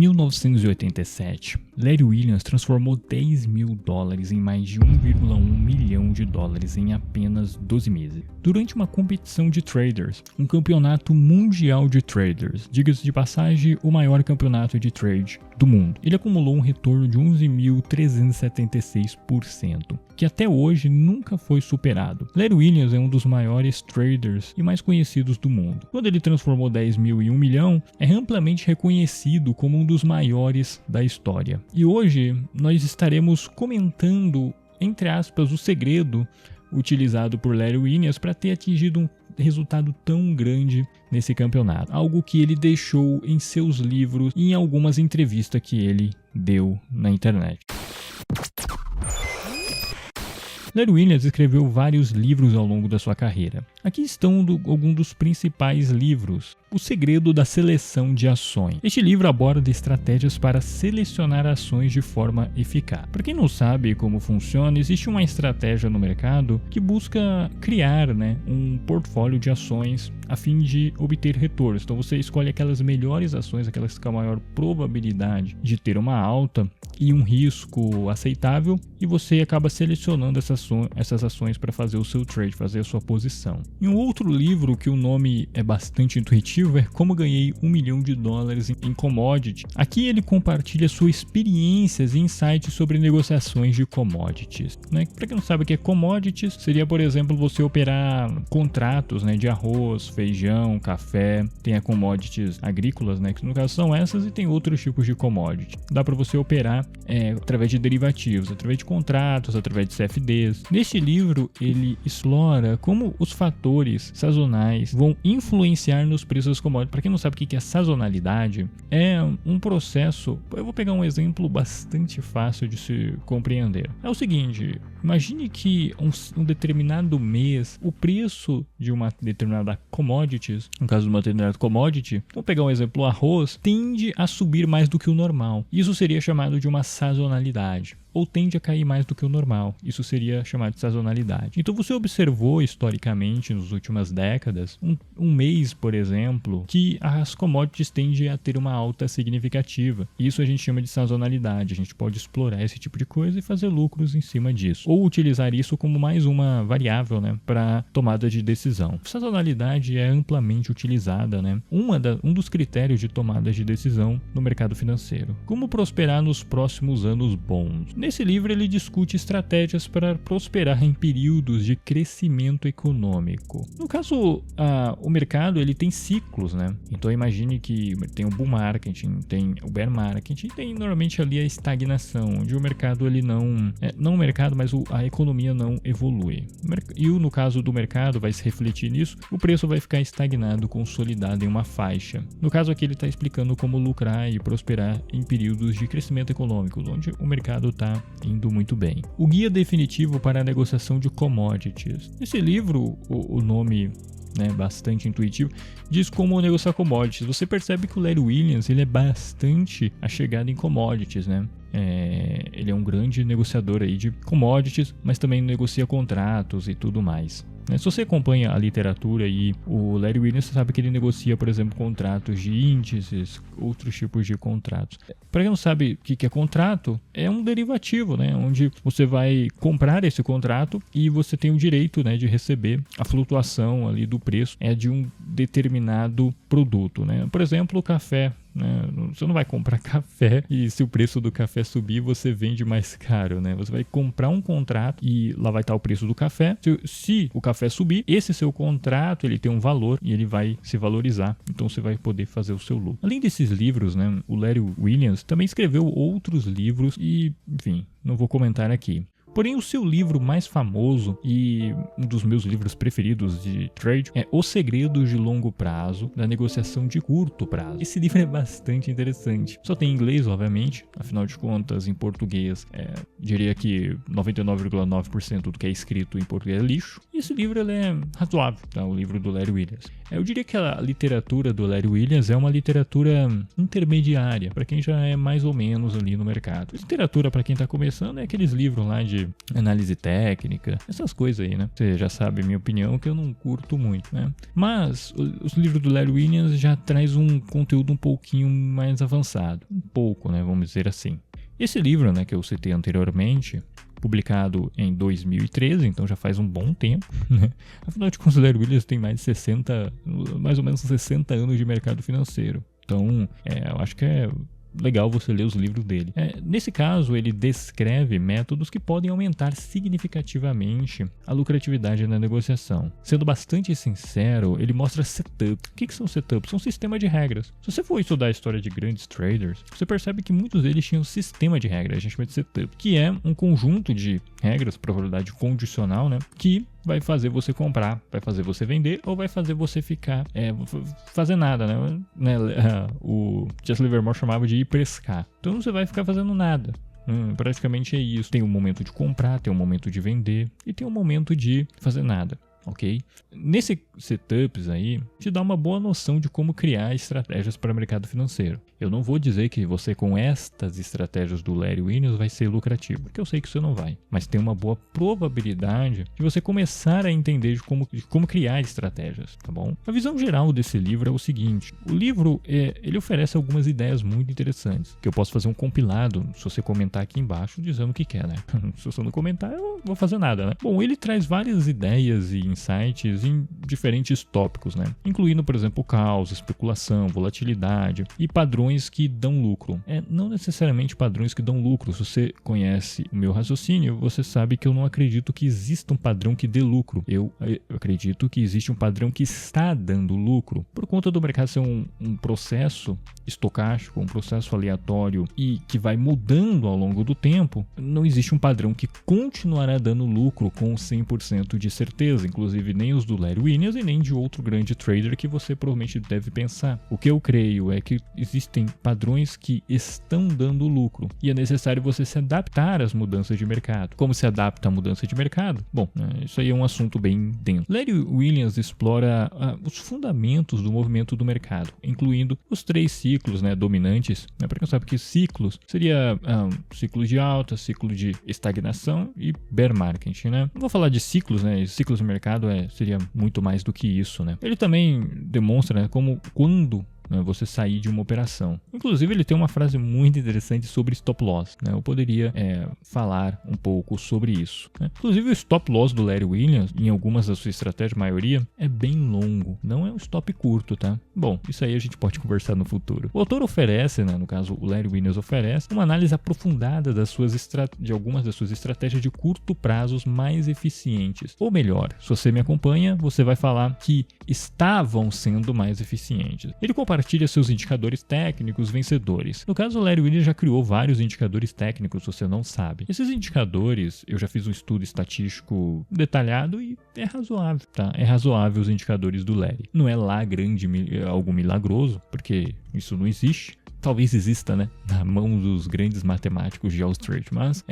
1987, Larry Williams transformou $10 mil em mais de 1,1 milhão de dólares em apenas 12 meses. Durante uma competição de traders, um campeonato mundial de traders, diga-se de passagem, o maior campeonato de trade do mundo. Ele acumulou um retorno de 11.376%, que até hoje nunca foi superado. Larry Williams é um dos maiores traders e mais conhecidos do mundo. Quando ele transformou 10 mil em 1 milhão, é amplamente reconhecido como um dos maiores da história. E hoje nós estaremos comentando, entre aspas, o segredo utilizado por Larry Williams para ter atingido um resultado tão grande nesse campeonato. Algo que ele deixou em seus livros e em algumas entrevistas que ele deu na internet. Larry Williams escreveu vários livros ao longo da sua carreira. Aqui estão alguns dos principais livros. O Segredo da Seleção de Ações. Este livro aborda estratégias para selecionar ações de forma eficaz. Para quem não sabe como funciona, existe uma estratégia no mercado que busca criar, um portfólio de ações a fim de obter retornos. Então você escolhe aquelas melhores ações, aquelas com a maior probabilidade de ter uma alta e um risco aceitável, e você acaba selecionando essas ações para fazer o seu trade, fazer a sua posição. Em um outro livro que o nome é bastante intuitivo, é Como Ganhei $1 Milhão em Commodity. Aqui ele compartilha suas experiências e insights sobre negociações de commodities. Para quem não sabe o que é commodities, seria, por exemplo, você operar contratos de arroz, feijão, café. Tem a commodities agrícolas, que no caso são essas, e tem outros tipos de commodity. Dá para você operar através de derivativos, através de contratos, através de CFDs. Neste livro, ele explora como os fatores sazonais vão influenciar nos preços das commodities. Para quem não sabe o que é sazonalidade, é um processo. Eu vou pegar um exemplo bastante fácil de se compreender. É o seguinte: imagine que um determinado mês, o preço de uma determinada commodities, no caso de uma determinada commodity, vou pegar um exemplo, o arroz, tende a subir mais do que o normal. Isso seria chamado de uma sazonalidade. Ou tende a cair mais do que o normal. Isso seria chamado de sazonalidade. Então você observou historicamente nas últimas décadas, um mês, por exemplo, que as commodities tendem a ter uma alta significativa. Isso a gente chama de sazonalidade. A gente pode explorar esse tipo de coisa e fazer lucros em cima disso. Ou utilizar isso como mais uma variável para tomada de decisão. Sazonalidade é amplamente utilizada, um dos critérios de tomada de decisão no mercado financeiro. Como prosperar nos próximos anos bons? Nesse livro ele discute estratégias para prosperar em períodos de crescimento econômico. No caso, o mercado ele tem ciclos, Então imagine que tem o bull market, tem o bear market, e tem normalmente ali a estagnação, onde o mercado ele não o mercado, mas a economia não evolui. E no caso do mercado vai se refletir nisso, o preço vai ficar estagnado, consolidado em uma faixa. No caso aqui ele está explicando como lucrar e prosperar em períodos de crescimento econômico, onde o mercado está indo muito bem. O Guia Definitivo para a Negociação de Commodities. Nesse livro, o nome bastante intuitivo, diz como negociar commodities. Você percebe que o Larry Williams ele é bastante achegado em commodities, Ele é um grande negociador aí de commodities, mas também negocia contratos e tudo mais. Se você acompanha a literatura e o Larry Williams, você sabe que ele negocia, por exemplo, contratos de índices, outros tipos de contratos. Para quem não sabe o que é contrato, é um derivativo, onde você vai comprar esse contrato e você tem o direito de receber a flutuação ali do preço de um determinado produto. Por exemplo, o café. Você não vai comprar café e se o preço do café subir, você vende mais caro, Você vai comprar um contrato e lá vai estar o preço do café. Se o café subir, esse seu contrato ele tem um valor e ele vai se valorizar. Então você vai poder fazer o seu lucro. Além desses livros, o Larry Williams também escreveu outros livros e, enfim, não vou comentar aqui. Porém, o seu livro mais famoso e um dos meus livros preferidos de trade é Os Segredos de Longo Prazo da Negociação de Curto Prazo. Esse livro é bastante interessante. Só tem em inglês, obviamente. Afinal de contas, em português, diria que 99,9% do que é escrito em português é lixo. E esse livro ele é razoável, o livro do Larry Williams. Eu diria que a literatura do Larry Williams é uma literatura intermediária, para quem já é mais ou menos ali no mercado. Literatura, para quem está começando, é aqueles livros lá de de análise técnica, essas coisas aí, né? Você já sabe a minha opinião, que eu não curto muito, né? Mas os livros do Larry Williams já traz um conteúdo um pouquinho mais avançado. Um pouco, né? Vamos dizer assim. Esse livro, né, que eu citei anteriormente, publicado em 2013, então já faz um bom tempo, né? Afinal de contas, o Larry Williams tem mais ou menos 60 anos de mercado financeiro. Então, eu acho que é legal você ler os livros dele. Nesse caso, ele descreve métodos que podem aumentar significativamente a lucratividade na negociação. Sendo bastante sincero, ele mostra setups. O que são setups? São sistemas de regras. Se você for estudar a história de grandes traders, você percebe que muitos deles tinham um sistema de regras, a gente chama de setup, que é um conjunto de regras, probabilidade condicional, né, que vai fazer você comprar, vai fazer você vender ou vai fazer você ficar, fazer nada, né? O Jesse Livermore chamava de ir pescar. Então você vai ficar fazendo nada. Praticamente é isso. Tem um momento de comprar, tem um momento de vender e tem um momento de fazer nada. Ok? Nesse setups aí, te dá uma boa noção de como criar estratégias para o mercado financeiro. Eu não vou dizer que você com estas estratégias do Larry Williams vai ser lucrativo, porque eu sei que você não vai. Mas tem uma boa probabilidade de você começar a entender de como criar estratégias, tá bom? A visão geral desse livro é o seguinte. O livro, ele oferece algumas ideias muito interessantes, que eu posso fazer um compilado, se você comentar aqui embaixo, dizendo o que quer, né? Se você não comentar, eu não vou fazer nada, né? Bom, ele traz várias ideias e insights em diferentes tópicos, né? Incluindo, por exemplo, caos, especulação, volatilidade e padrões que dão lucro. Não necessariamente padrões que dão lucro. Se você conhece o meu raciocínio, você sabe que eu não acredito que exista um padrão que dê lucro. Eu acredito que existe um padrão que está dando lucro. Por conta do mercado ser um processo estocástico, um processo aleatório e que vai mudando ao longo do tempo, não existe um padrão que continuará dando lucro com 100% de certeza. Inclusive nem os do Larry Williams e nem de outro grande trader que você provavelmente deve pensar. O que eu creio é que existem padrões que estão dando lucro e é necessário você se adaptar às mudanças de mercado. Como se adapta à mudança de mercado? Bom, isso aí é um assunto bem denso. Larry Williams explora os fundamentos do movimento do mercado, incluindo os 3 ciclos, né, dominantes. Para quem sabe que ciclos seria ciclo de alta, ciclo de estagnação e bear market, né? Não vou falar de ciclos, né? Ciclos de mercado seria muito mais do que isso, né? Ele também demonstra, né, quando você sair de uma operação. Inclusive, ele tem uma frase muito interessante sobre stop loss, né? Eu poderia falar um pouco sobre isso, né? Inclusive, o stop loss do Larry Williams, em algumas das suas estratégias, a maioria, é bem longo. Não é um stop curto, tá? Bom, isso aí a gente pode conversar no futuro. O autor oferece, né, no caso, o Larry Williams oferece, uma análise aprofundada de algumas das suas estratégias de curto prazos mais eficientes. Ou melhor, se você me acompanha, você vai falar que estavam sendo mais eficientes. Ele compartilha seus indicadores técnicos vencedores. No caso, o Larry Williams já criou vários indicadores técnicos, você não sabe. Esses indicadores, eu já fiz um estudo estatístico detalhado e é razoável, tá? É razoável os indicadores do Larry. Não é lá algo milagroso, porque isso não existe. Talvez exista, né, na mão dos grandes matemáticos de Wall Street, mas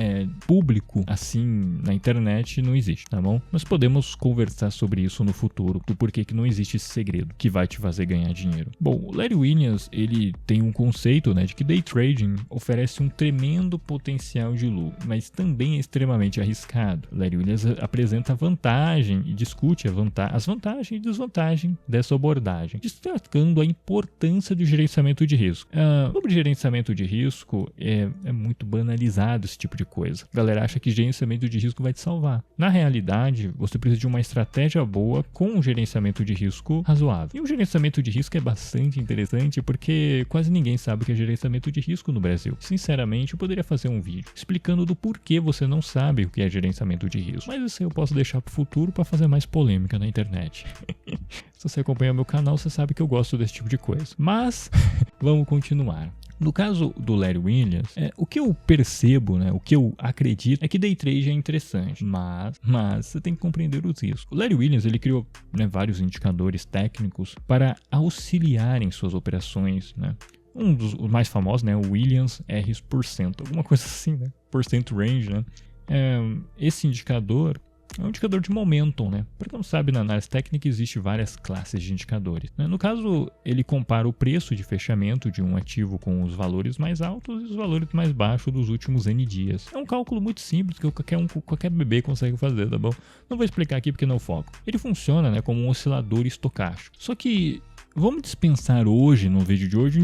público assim na internet não existe, tá bom? Mas podemos conversar sobre isso no futuro, do porquê que não existe esse segredo que vai te fazer ganhar dinheiro. Bom, o Larry Williams, ele tem um conceito, né, de que day trading oferece um tremendo potencial de lucro, mas também é extremamente arriscado. O Larry Williams apresenta vantagem e discute as vantagens e desvantagens dessa abordagem, destacando a importância do gerenciamento de risco. Sobre gerenciamento de risco, é muito banalizado esse tipo de coisa. A galera acha que gerenciamento de risco vai te salvar. Na realidade, você precisa de uma estratégia boa com um gerenciamento de risco razoável. E o gerenciamento de risco é bastante interessante porque quase ninguém sabe o que é gerenciamento de risco no Brasil. Sinceramente, eu poderia fazer um vídeo explicando do porquê você não sabe o que é gerenciamento de risco. Mas isso eu posso deixar para o futuro para fazer mais polêmica na internet. Se você acompanha meu canal, você sabe que eu gosto desse tipo de coisa. Mas, vamos continuar. No caso do Larry Williams, o que eu percebo, né, o que eu acredito é que day trade é interessante, mas você tem que compreender os riscos. O Larry Williams, ele criou, né, vários indicadores técnicos para auxiliar em suas operações, né? Um dos mais famosos, né, o Williams R%, alguma coisa assim, né? Percent range, né? Esse indicador é um indicador de momentum, né? Para quem não sabe, na análise técnica existe várias classes de indicadores, né? No caso, ele compara o preço de fechamento de um ativo com os valores mais altos e os valores mais baixos dos últimos N dias. É um cálculo muito simples que qualquer bebê consegue fazer, tá bom? Não vou explicar aqui porque não é o foco. Ele funciona, né, como um oscilador estocástico. Só que vamos dispensar hoje, no vídeo de hoje,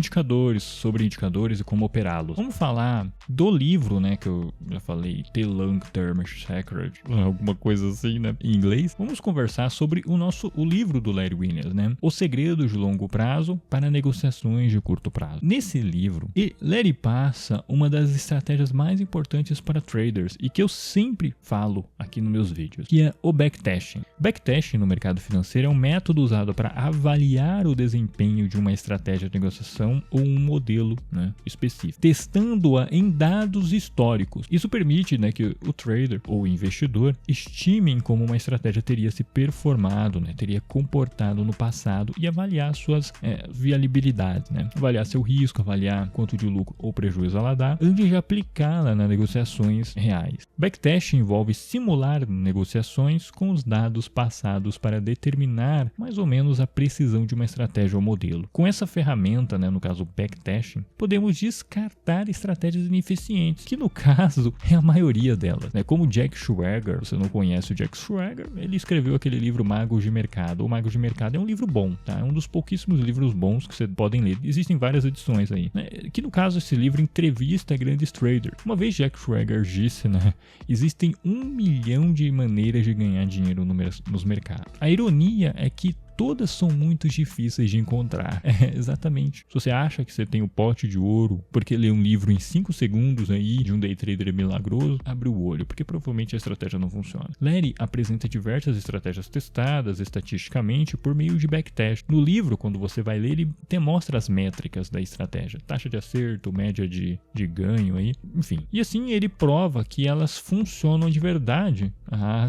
sobre indicadores e como operá-los. Vamos falar do livro, né, que eu já falei, The Long Term Secret, alguma coisa assim, né, em inglês. Vamos conversar sobre o livro do Larry Williams, né, O Segredo de Longo Prazo para Negociações de Curto Prazo. Nesse livro, Larry passa uma das estratégias mais importantes para traders e que eu sempre falo aqui nos meus vídeos, que é o backtesting. Backtesting no mercado financeiro é um método usado para avaliar o desempenho de uma estratégia de negociação ou um modelo, né, específico, testando-a em dados históricos. Isso permite, né, que o trader ou o investidor estimem como uma estratégia teria se performado, né, teria comportado no passado e avaliar suas viabilidades, né, avaliar seu risco, avaliar quanto de lucro ou prejuízo ela dá antes de aplicá-la nas negociações reais. Backtesting envolve simular negociações com os dados passados para determinar mais ou menos a precisão de uma estratégia ou modelo. Com essa ferramenta, né, no caso o backtesting, podemos descartar estratégias ineficientes, que no caso é a maioria delas, né? Como Jack Schwager, você não conhece o Jack Schwager, ele escreveu aquele livro Magos de Mercado. O Magos de Mercado é um livro bom, tá? É um dos pouquíssimos livros bons que você podem ler. Existem várias edições aí, né? Que no caso esse livro entrevista grandes traders. Uma vez Jack Schwager disse, né, existem 1 milhão de maneiras de ganhar dinheiro nos mercados. A ironia é que todas são muito difíceis de encontrar. Exatamente. Se você acha que você tem o pote de ouro porque lê um livro em 5 segundos aí de um day trader milagroso, abre o olho, porque provavelmente a estratégia não funciona. Larry apresenta diversas estratégias testadas estatisticamente por meio de backtest. No livro, quando você vai ler, ele até mostra as métricas da estratégia, taxa de acerto, média de ganho aí, enfim. E assim ele prova que elas funcionam de verdade.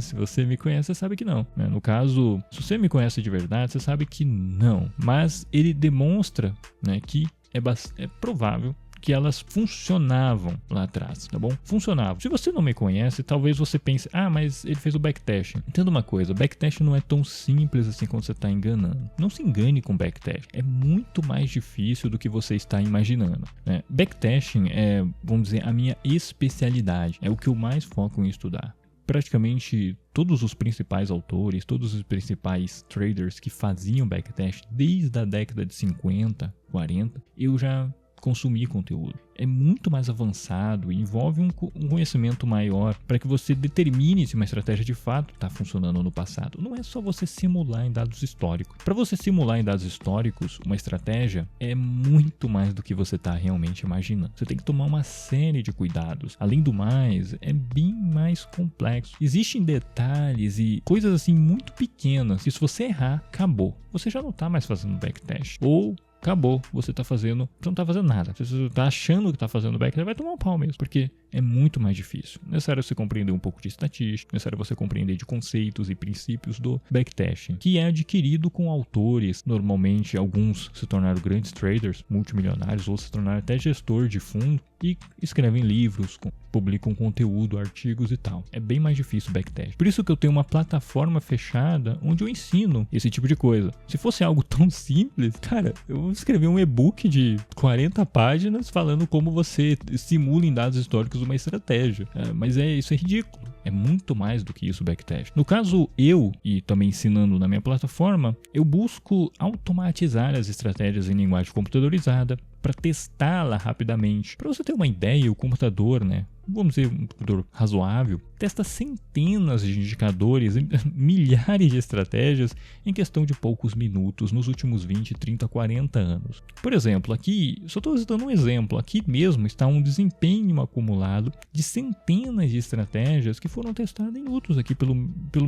Se você me conhece, você sabe que não, né? No caso, se você me conhece de verdade, você sabe que não, mas ele demonstra, né, que é provável que elas funcionavam lá atrás, tá bom? Funcionavam. Se você não me conhece, talvez você pense, mas ele fez o backtesting. Entenda uma coisa, o backtesting não é tão simples assim quando você está enganando. Não se engane com backtesting. É muito mais difícil do que você está imaginando, né? Backtesting é, vamos dizer, a minha especialidade. É o que eu mais foco em estudar. Praticamente todos os principais autores, todos os principais traders que faziam backtest desde a década de 50, 40, eu já consumi conteúdo. É muito mais avançado e envolve um conhecimento maior para que você determine se uma estratégia de fato está funcionando no passado. Não é só você simular em dados históricos. Para você simular em dados históricos uma estratégia, é muito mais do que você está realmente imaginando. Você tem que tomar uma série de cuidados. Além do mais, é bem mais complexo. Existem detalhes e coisas assim muito pequenas que se você errar, acabou. Você já não está mais fazendo backtest. Ou acabou, você não tá fazendo nada. Se você tá achando que tá fazendo backtest, vai tomar um pau mesmo, porque é muito mais difícil. É necessário você compreender um pouco de estatística, é necessário você compreender de conceitos e princípios do backtesting, que é adquirido com autores. Normalmente, alguns se tornaram grandes traders, multimilionários, ou se tornaram até gestor de fundo e escrevem livros, publicam conteúdo, artigos e tal. É bem mais difícil o backtest. Por isso que eu tenho uma plataforma fechada onde eu ensino esse tipo de coisa. Se fosse algo tão simples, cara, eu escrevi um e-book de 40 páginas falando como você simula em dados históricos uma estratégia. Mas isso é ridículo. É muito mais do que isso o backtest. No caso, eu, e também ensinando na minha plataforma, eu busco automatizar as estratégias em linguagem computadorizada para testá-la rapidamente. Para você ter uma ideia, o computador, né? Vamos dizer, um computador razoável, testa centenas de indicadores, milhares de estratégias em questão de poucos minutos nos últimos 20, 30, 40 anos. Por exemplo, aqui, só estou dando um exemplo, aqui mesmo está um desempenho acumulado de centenas de estratégias que foram testadas em minutos aqui pelo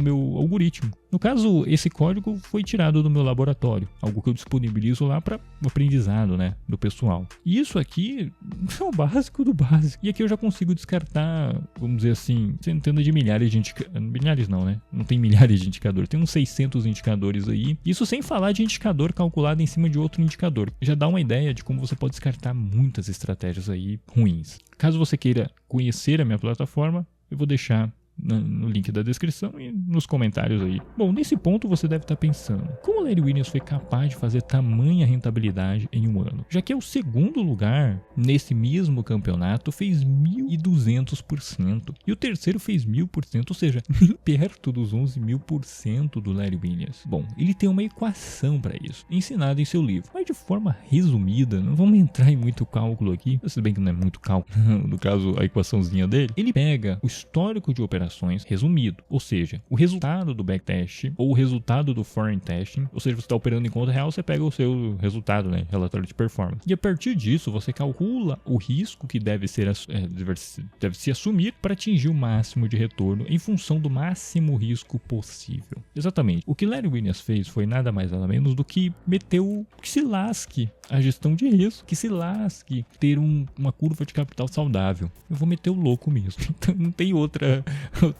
meu algoritmo. No caso, esse código foi tirado do meu laboratório, algo que eu disponibilizo lá para o aprendizado, né, do pessoal. E isso aqui é o básico do básico. E aqui eu já consigo descartar, vamos dizer assim, centenas de milhares de indicadores. Milhares não, né? Não tem milhares de indicadores. Tem uns 600 indicadores aí. Isso sem falar de indicador calculado em cima de outro indicador. Já dá uma ideia de como você pode descartar muitas estratégias aí ruins. Caso você queira conhecer a minha plataforma, eu vou deixar no link da descrição e nos comentários aí. Bom, nesse ponto você deve estar pensando, como o Larry Williams foi capaz de fazer tamanha rentabilidade em um ano? Já que é o segundo lugar nesse mesmo campeonato, fez 1.200%. E o terceiro fez 1.000%, ou seja, nem perto dos 11.000% do Larry Williams. Bom, ele tem uma equação para isso, ensinada em seu livro, mas de forma resumida, não vamos entrar em muito cálculo aqui, se bem que não é muito cálculo, no caso a equaçãozinha dele. Ele pega o histórico de operações resumido, ou seja, o resultado do backtest ou o resultado do foreign testing, ou seja, você está operando em conta real, você pega o seu resultado, né, relatório de performance. E a partir disso, você calcula o risco que deve se assumir para atingir o máximo de retorno em função do máximo risco possível. Exatamente. O que Larry Williams fez foi nada mais nada menos do que meteu que se lasque a gestão de risco, que se lasque ter uma curva de capital saudável. Eu vou meter o louco mesmo. Então não tem outra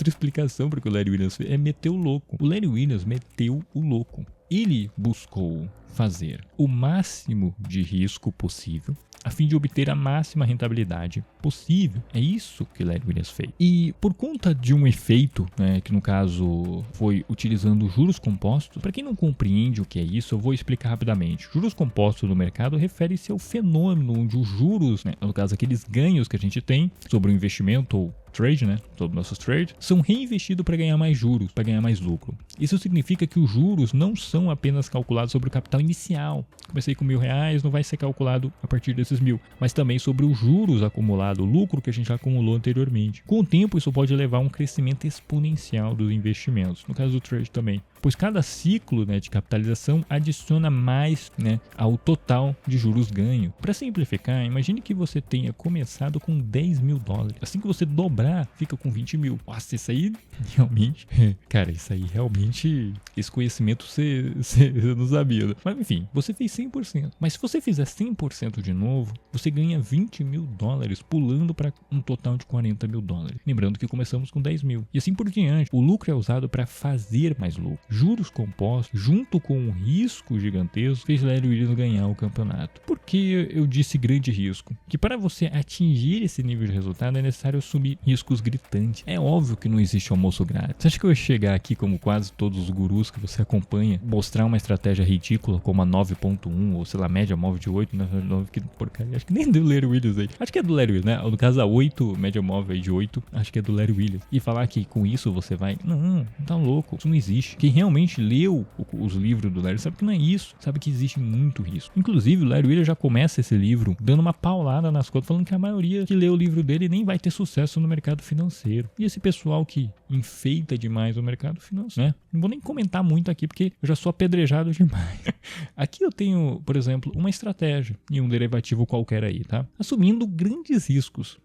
explicação para o que o Larry Williams fez. É meter o louco. O Larry Williams meteu o louco. Ele buscou fazer o máximo de risco possível a fim de obter a máxima rentabilidade possível. É isso que Larry Williams fez. E por conta de um efeito, né, que no caso foi utilizando juros compostos, para quem não compreende o que é isso, eu vou explicar rapidamente. Juros compostos no mercado refere-se ao fenômeno onde os juros, né, no caso aqueles ganhos que a gente tem sobre o investimento ou trade, né, sobre nossos trades, são reinvestidos para ganhar mais juros, para ganhar mais lucro. Isso significa que os juros não são apenas calculados sobre o capital inicial. Comecei com R$1.000, não vai ser calculado a partir desses 1.000, mas também sobre os juros acumulados, o lucro que a gente já acumulou anteriormente. Com o tempo, isso pode levar a um crescimento exponencial dos investimentos, no caso do trade também, pois cada ciclo, né, de capitalização adiciona mais, né, ao total de juros ganho. Para simplificar, imagine que você tenha começado com $10.000. Assim que você dobrar, fica com 20.000. Nossa, isso aí realmente... Cara, isso aí realmente... Esse conhecimento você não sabia. Mas enfim, você fez 100%. Mas se você fizer 100% de novo, você ganha $20.000, pulando para um total de $40.000. Lembrando que começamos com 10.000. E assim por diante. O lucro é usado para fazer mais lucro. Juros compostos, junto com um risco gigantesco, fez Larry Williams ganhar o campeonato. Por que eu disse grande risco? Que para você atingir esse nível de resultado é necessário assumir riscos gritantes. É óbvio que não existe almoço grátis. Você acha que eu ia chegar aqui, como quase todos os gurus que você acompanha, mostrar uma estratégia ridícula como a 9.1 ou sei lá, média móvel de 8, né? Que porcaria. Acho que nem é do Larry Williams aí. Acho que é do Larry Williams, né? No caso a 8, média móvel aí de 8, acho que é do Larry Williams. E falar que com isso você vai... Não, tá louco. Isso não existe. Quem realmente leu os livros do Larry sabe que não é isso. Sabe que existe muito risco. Inclusive, o Larry Williams já começa esse livro dando uma paulada nas contas, falando que a maioria que lê o livro dele nem vai ter sucesso no mercado financeiro. E esse pessoal que enfeita demais o mercado financeiro, né? Não vou nem comentar muito aqui, porque eu já sou apedrejado demais. Aqui eu tenho, por exemplo, uma estratégia em um derivativo qualquer aí, tá? Assumindo grandes riscos.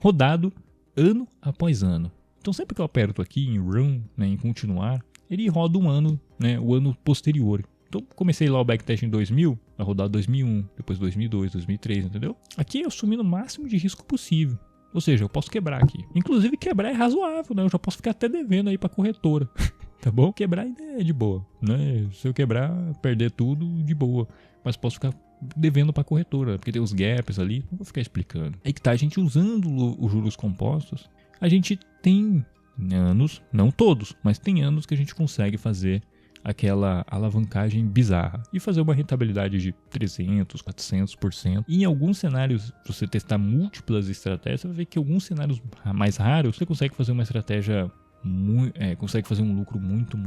Rodado ano após ano. Então sempre que eu aperto aqui em Run, né, em continuar, ele roda um ano, né, o ano posterior. Então comecei lá o backtest em 2000, vai rodar 2001, depois 2002, 2003, entendeu? Aqui eu assumi o máximo de risco possível. Ou seja, eu posso quebrar aqui. Inclusive quebrar é razoável, né? Eu já posso ficar até devendo aí pra corretora. Tá bom? Quebrar ainda é de boa, né? Se eu quebrar, perder tudo, de boa. Mas posso ficar devendo pra corretora, porque tem os gaps ali, não vou ficar explicando. Aí que tá, a gente usando os juros compostos, a gente tem anos, não todos, mas tem anos que a gente consegue fazer aquela alavancagem bizarra e fazer uma rentabilidade de 300%, 400%. E em alguns cenários, se você testar múltiplas estratégias, você vai ver que em alguns cenários mais raros, você consegue fazer uma estratégia, consegue fazer um lucro muito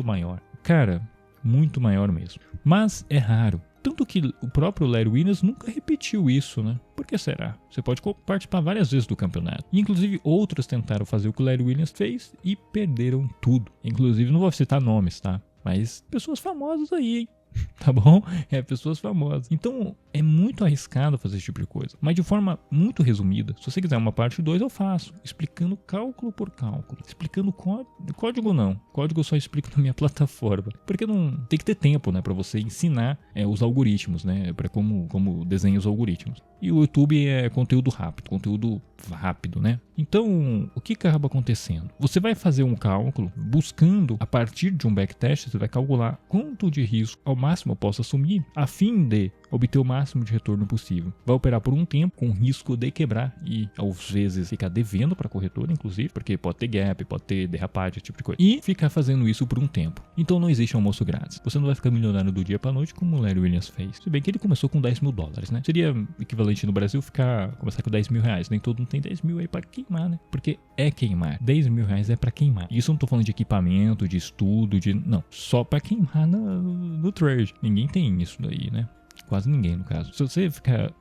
maior. Cara, muito maior mesmo. Mas é raro. Tanto que o próprio Larry Williams nunca repetiu isso, né? Por que será? Você pode participar várias vezes do campeonato. E, inclusive, outros tentaram fazer o que o Larry Williams fez e perderam tudo. Inclusive, não vou citar nomes, tá? Mas pessoas famosas aí, hein? Tá bom? Pessoas famosas. Então, é muito arriscado fazer esse tipo de coisa. Mas de forma muito resumida, se você quiser uma parte 2, eu faço. Explicando cálculo por cálculo. Explicando código não. Código eu só explico na minha plataforma. Porque não tem que ter tempo, né? Pra você ensinar os algoritmos, né? Pra como desenha os algoritmos. E o YouTube é conteúdo rápido, né? Então, o que acaba acontecendo? Você vai fazer um cálculo buscando, a partir de um backtest, você vai calcular quanto de risco ao máximo eu posso assumir, a fim de obter o máximo de retorno possível. Vai operar por um tempo com risco de quebrar e às vezes ficar devendo para a corretora, inclusive, porque pode ter gap, pode ter derrapagem, esse tipo de coisa. E ficar fazendo isso por um tempo. Então não existe almoço grátis. Você não vai ficar milionário do dia para noite como o Larry Williams fez. Se bem que ele começou com $10 mil, né? Seria equivalente no Brasil começar com $10 mil. Nem todo mundo tem 10 mil aí para queimar, né? Porque é queimar. $10 mil é para queimar. E isso eu não tô falando de equipamento, de estudo, não. Só para queimar no trade. Ninguém tem isso daí, né? Quase ninguém, no caso. Se você ficar...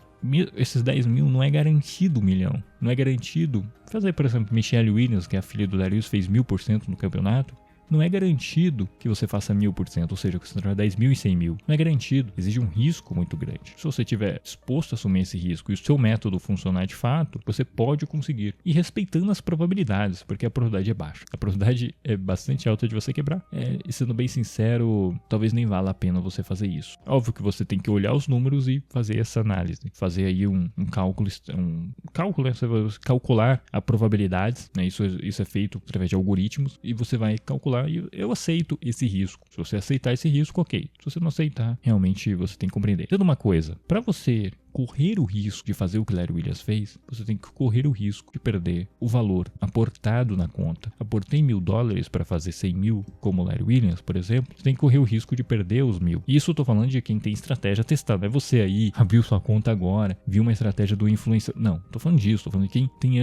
Esses 10 mil não é garantido 1 milhão. Não é garantido. Fazer, por exemplo, Michelle Williams, que é a filha do Larry Williams, fez 1000% no campeonato. Não é garantido que você faça 1000%, ou seja, que você traga 10 mil e 100 mil. Não é garantido. Exige um risco muito grande. Se você estiver disposto a assumir esse risco e o seu método funcionar de fato, você pode conseguir. E respeitando as probabilidades, porque a probabilidade é baixa. A probabilidade é bastante alta de você quebrar. E sendo bem sincero, talvez nem valha a pena você fazer isso. Óbvio que você tem que olhar os números e fazer essa análise. Fazer aí um cálculo, né? Você vai calcular a probabilidades, né? Isso é feito através de algoritmos e você vai calcular. E eu aceito esse risco. Se você aceitar esse risco, ok. Se você não aceitar, realmente você tem que compreender. Entenda uma coisa, para você correr o risco de fazer o que Larry Williams fez, você tem que correr o risco de perder o valor aportado na conta. Aportei $1.000 para fazer 100 mil, como o Larry Williams, por exemplo, você tem que correr o risco de perder os 1.000. Isso eu tô falando de quem tem estratégia testada. Não é você aí, abriu sua conta agora, viu uma estratégia do influencer. Não, tô falando disso, tô falando de quem tem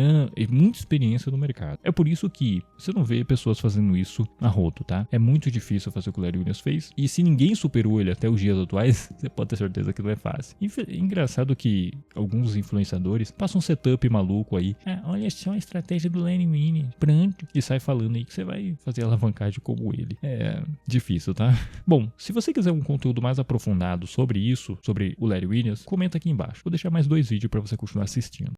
muita experiência no mercado. É por isso que você não vê pessoas fazendo isso a rodo, tá? É muito difícil fazer o que o Larry Williams fez, e se ninguém superou ele até os dias atuais, você pode ter certeza que não é fácil. Engraçado que alguns influenciadores passam um setup maluco aí. Olha só a estratégia do Larry Williams, pronto, e sai falando aí que você vai fazer alavancagem como ele. É difícil, tá? Bom, se você quiser um conteúdo mais aprofundado sobre isso, sobre o Larry Williams, comenta aqui embaixo. Vou deixar mais 2 vídeos para você continuar assistindo.